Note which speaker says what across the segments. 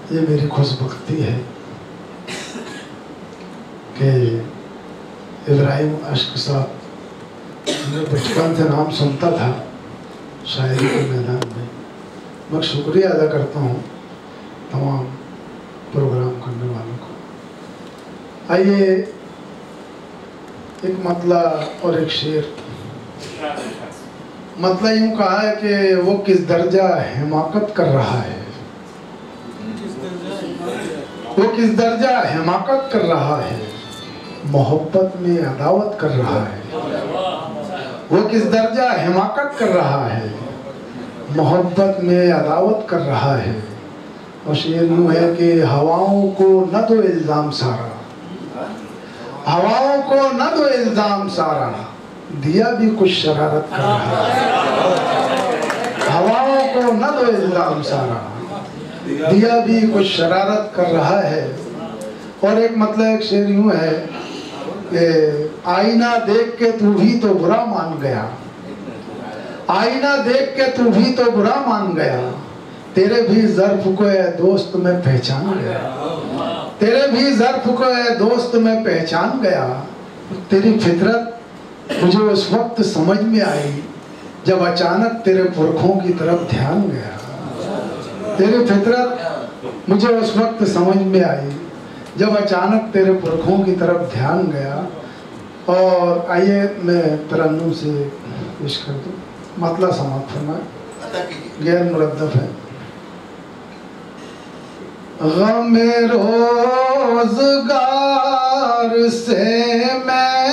Speaker 1: ये मेरी खुशबख्ती है कि इब्राहिम अश्क साहब, मैं बचपन से नाम सुनता था शायरी के मैदान में। मैं शुक्रिया अदा करता हूँ तमाम प्रोग्राम करने वालों को। आइए एक मतला और एक शेर। मतला यूँ कहा है कि वो किस दर्जा हिमाकत कर रहा है, वो किस दर्जा हिमाकत कर रहा है, मोहब्बत में अदावत कर रहा है। वो किस दर्जा हिमाकत कर रहा है, मोहब्बत में अदावत कर रहा है। और शेर यूँ है कि हवाओं को न दो इल्ज़ाम सारा, हवाओं को न दो इल्ज़ाम सारा, दिया भी कुछ शरारत कर रहा है। हवाओं को न दो इल्ज़ाम सारा, दिया भी कुछ शरारत कर रहा है। और एक मतलब एक शेर यूँ है कि आईना देख के तू भी तो बुरा मान गया, आईना देख के तू भी तो बुरा मान गया, तेरे भी ज़र्फ को ए दोस्त में पहचान गया, तेरे भी ज़र्फ को ए दोस्त में पहचान गया। तेरी फितरत मुझे उस वक्त समझ में आई जब अचानक तेरे पुरखों की तरफ ध्यान गया। तेरी फितरत मुझे उस वक्त समझ में आई जब अचानक तेरे पुरखों की तरफ ध्यान गया। और आइए मैं तरन्नुम से पेश कर दूँ, मतला समाप्त फरमाए, गैर मुरद्दफ है। गमे रोज़गार से मैं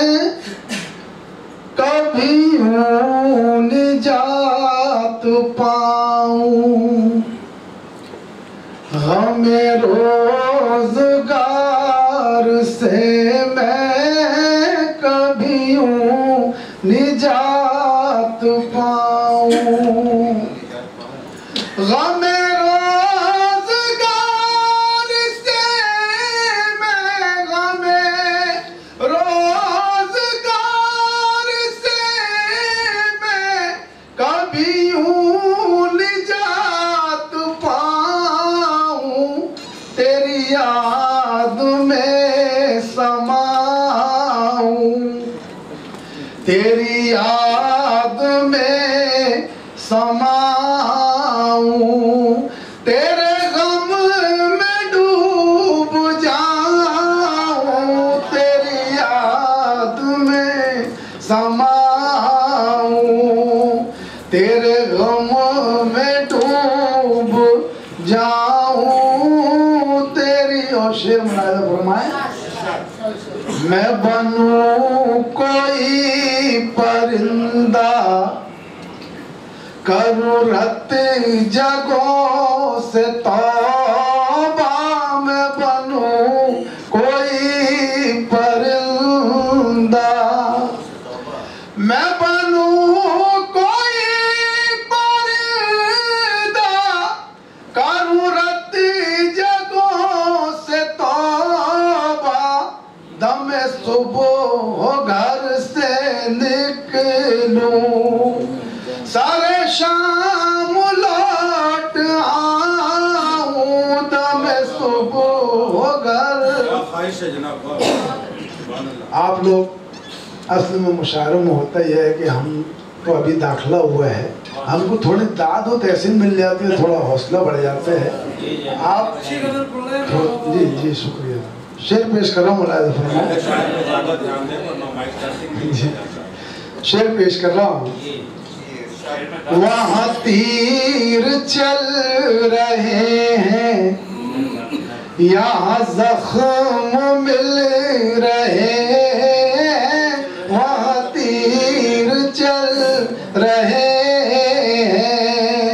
Speaker 1: कभी हूँ निजात पाऊँ, हमें रोज़गार से मैं कभी हूँ निजात पाऊँ। हमें रोज़गार से मैं, हमें रोज़गार से मैं कभी हूँ निजात पाऊँ। तेरी याद में समाऊँ, तेरी याद में समाऊँ, तेरे गम में डूब जाऊँ, तेरी याद में समाऊँ, तेरे गम में डूब जाऊँ, तेरी। और शेर मुलाहिज़ा फरमाए, मैं बनूं कोई परिंदा, करूं रत जगों से तौबा, मैं बनूं कोई परिंदा, मैं बनूं कोई परिंदा, करूं रत जगों से तौबा, दमे सुबह घर से निकलूं, सारे शाम लौट आऊं, दमे सुबह घर। आप लोग असल में मुशायरों में होता ही है कि हम तो अभी दाखिला हुआ है, हमको थोड़ी दाद हो तहसील मिल जाती है, थोड़ा हौसला बढ़ जाता है। आप जी जी शुक्रिया। शेर पेश कर रहा हूँ, मुलाहिज़ा फरमाएं। शेर पेश कर रहा हूँ। वहाँ तीर चल रहे हैं, यहाँ जख्म मिल रहे हैं, वहाँ तीर चल रहे हैं,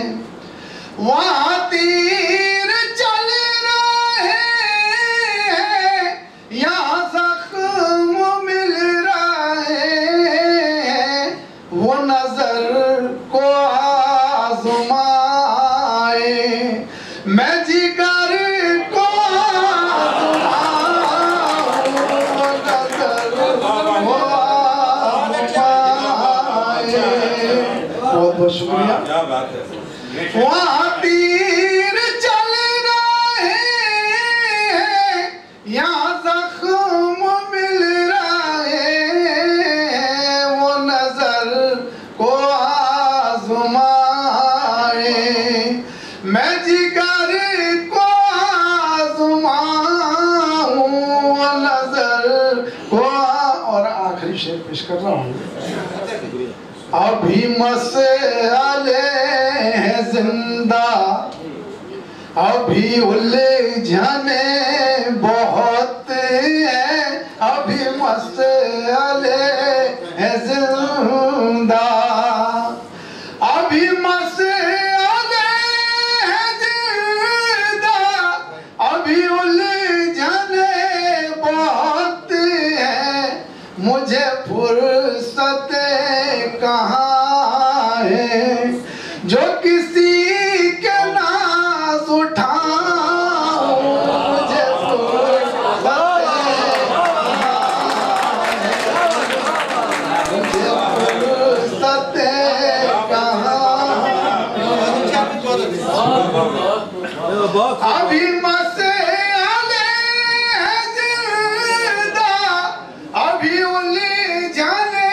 Speaker 1: वहाँ तीर चल रहे हैं, यहाँ जख्म मिल रहे हैं, वो नजर को आज़माए, मैं जिगर को आज़माऊं, नजर को आज़माए। बहुत बहुत शुक्रिया। वहाँ तीर चल रहे पेश कर रहा हूँ। अभी मसले हैं जिंदा, अभी उलझने बहुत हैं, अभी मसले हैं जिंदा, अभी मसले हैं जिंदा, अभी उलझने बहुत हैं, मुझे फुर्सत कहाँ है जो किसी के नाज उठाऊं, मुझे फुर्सत कहाँ, अभी मसले हैं जिंदा, अभी उलझने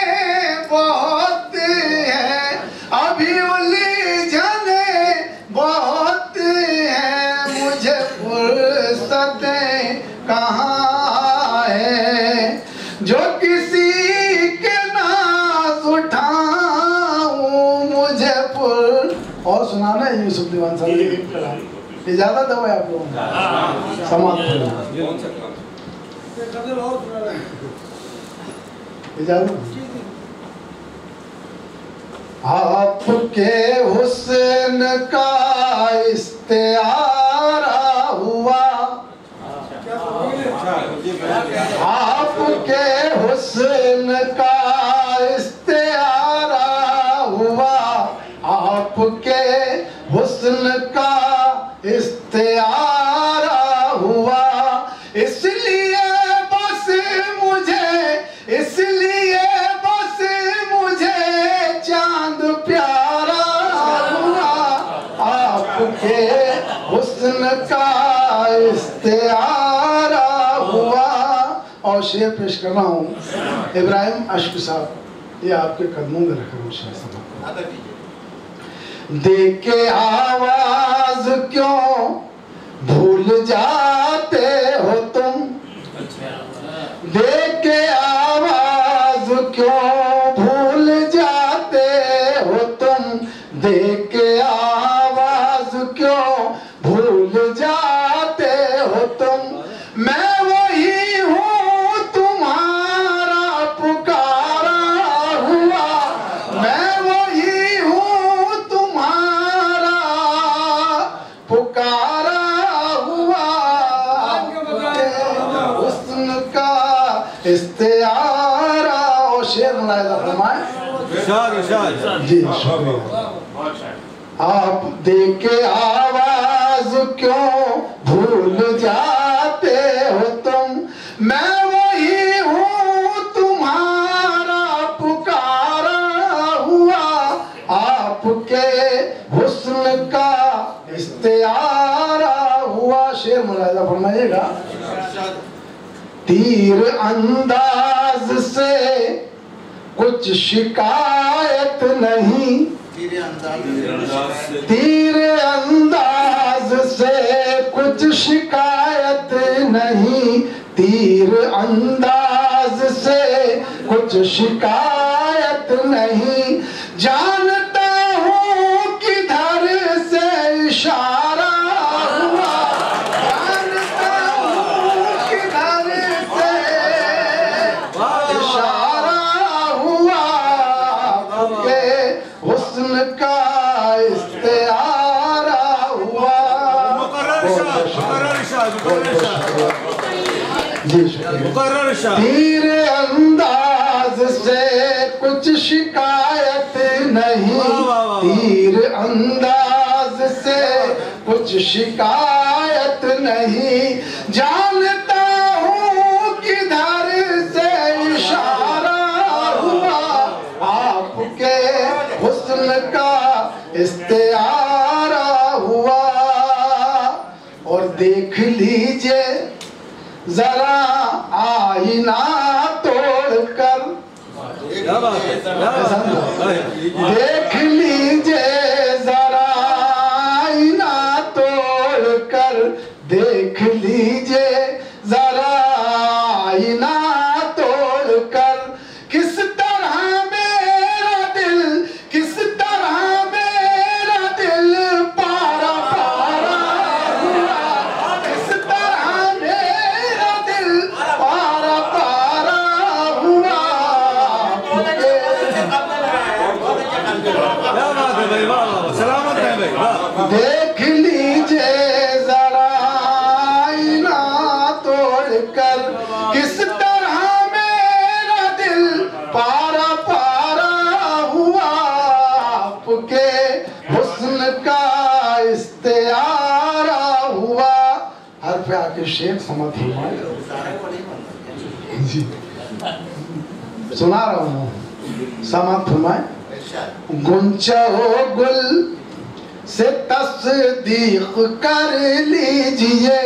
Speaker 1: बहुत हैं, अभी उलझने बहुत हैं, मुझे फुर्सत कहाँ है जो किसी के नाज उठाऊं, मुझे और सुनाना है यूसुफ दीवान साहब। इजाजत है आप लोगों को समाप्त इजाजत। आपके हुस्न का इस्तिआरा हुआ, आपके हुस्न का इस्तिआरा हुआ, आपके हुस्न का इस्तिआरा हुआ, इसलिए बस मुझे, इसलिए बस मुझे चांद प्यारा हुआ, आपके हुस्न का इस्तिआरा हुआ। और शेर पेश कर रहा हूँ इब्राहिम अश्क साहब, ये आपके कदमों में रखा शेर समझ। देके आवाज क्यों भूल जाते हो तुम, देके आवाज क्यों भूल जाते हो तुम, देके आवाज क्यों भूल जाते हो तुम, मैं वही हूँ तुम्हारा पुकारा हुआ, मैं वही हूँ तुम्हारा पुकारा हुआ, हुस्न का इस्तिआरा। और शेर मुलाहिजा फरमाए जी, शुक्रिया। आप देके आवाज क्यों भूल जाते हो तुम, मैं वही हूँ तुम्हारा पुकारा हुआ, आपके हुस्न का इस्तिआरा हुआ। शेर मुलाहिजा फरमाइएगा। तीर अंदाज से कुछ शिकायत नहीं, तीर अंदाज से कुछ शिकायत नहीं, तीर अंदाज से कुछ शिकायत नहीं, जानता हूँ किधर से इशारा हुआ, जानता हूँ किधर से इशारा हुआ, आपके हुस्न का इस्तिआरा हुआ। तीर अंदाज से कुछ शिकायत नहीं, तीर अंदाज से कुछ शिकायत नहीं, जानता हूँ किधर से इशारा हुआ, आपके हुस्न का इस्तिआरा हुआ। और देख लीजिए जरा आईना तोड़कर, देख लीजिए जरा आईना तोड़कर, देख लीजिए जरा आईना तोड़कर, किस
Speaker 2: क्या बात है भाई, वाह वाह, सलामत है भाई, वाह।
Speaker 1: देख लीजिए जरा आईना तोड़कर किस तरह मेरा दिल पारा पारा हुआ, आपके हुस्न का इस्तेआरा हुआ। हर पे आके शेर समझ जी सुना रहा हूँ, समाप्त फरमाए। गुंचा हो गुल से तस्दीक कर लीजिए,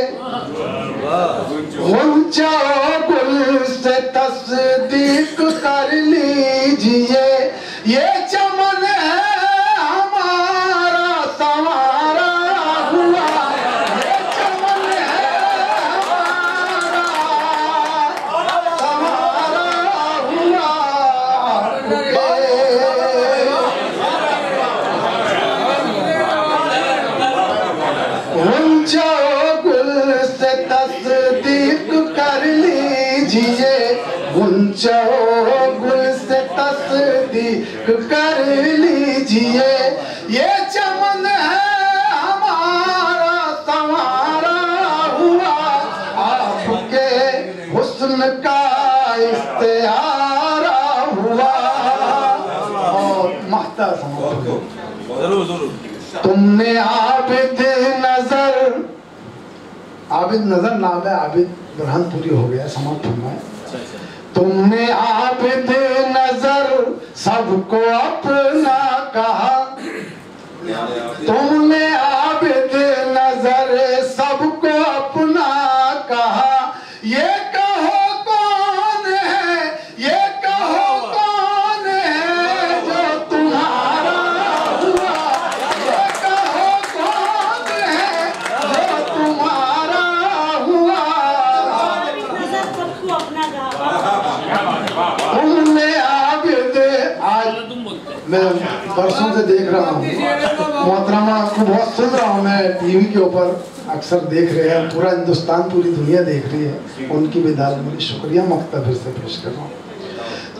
Speaker 1: गुंचा हो गुल से तस्दीक कर लीजिए, ये चमन है हमारा संवारा हुआ, ये चमन है हमारा संवारा हुआ। गुंचा गुल से तस्दीक कर लीजिए, गुंचा गुल से तस्दीक कर लीजिए, ये चमन है हमारा संवारा हुआ, आपके हुस्न का इस्तेआरा हुआ। और महता समझो,
Speaker 2: जरूर जरूर।
Speaker 1: तुमने आबिद नजर नाम है, आबिद बुरहान पूरी हो गया, समाप्त फरमाए। तुमने आबिद नजर सबको अपना कहा, तुमने आबिद नजर सबको अपना कहा, ये कहो कौन है, ये कहो कौन है जो तुम्हारा हुआ, ये कहो कौन है जो तुम्हारा हुआ। तुमने आबिद, आज मैं बरसों से देख रहा हूँ मोहतरमा को, बहुत सुन रहा हूँ मैं टीवी के ऊपर, अक्सर देख रहे हैं, पूरा हिंदुस्तान पूरी दुनिया देख रही है, उनकी भी दाल मेरी शुक्रिया मख्ता फिर से पेश कर रहा हूँ।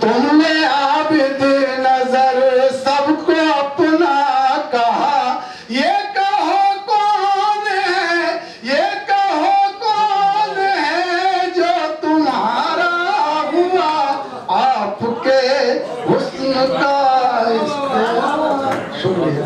Speaker 1: तुमने आबिद नजर सबको अपना कहा, ये कहो कौन है, ये कहो कौन है जो तुम्हारा हुआ, आपके हुस्न का इस्तेमाल। शुक्रिया।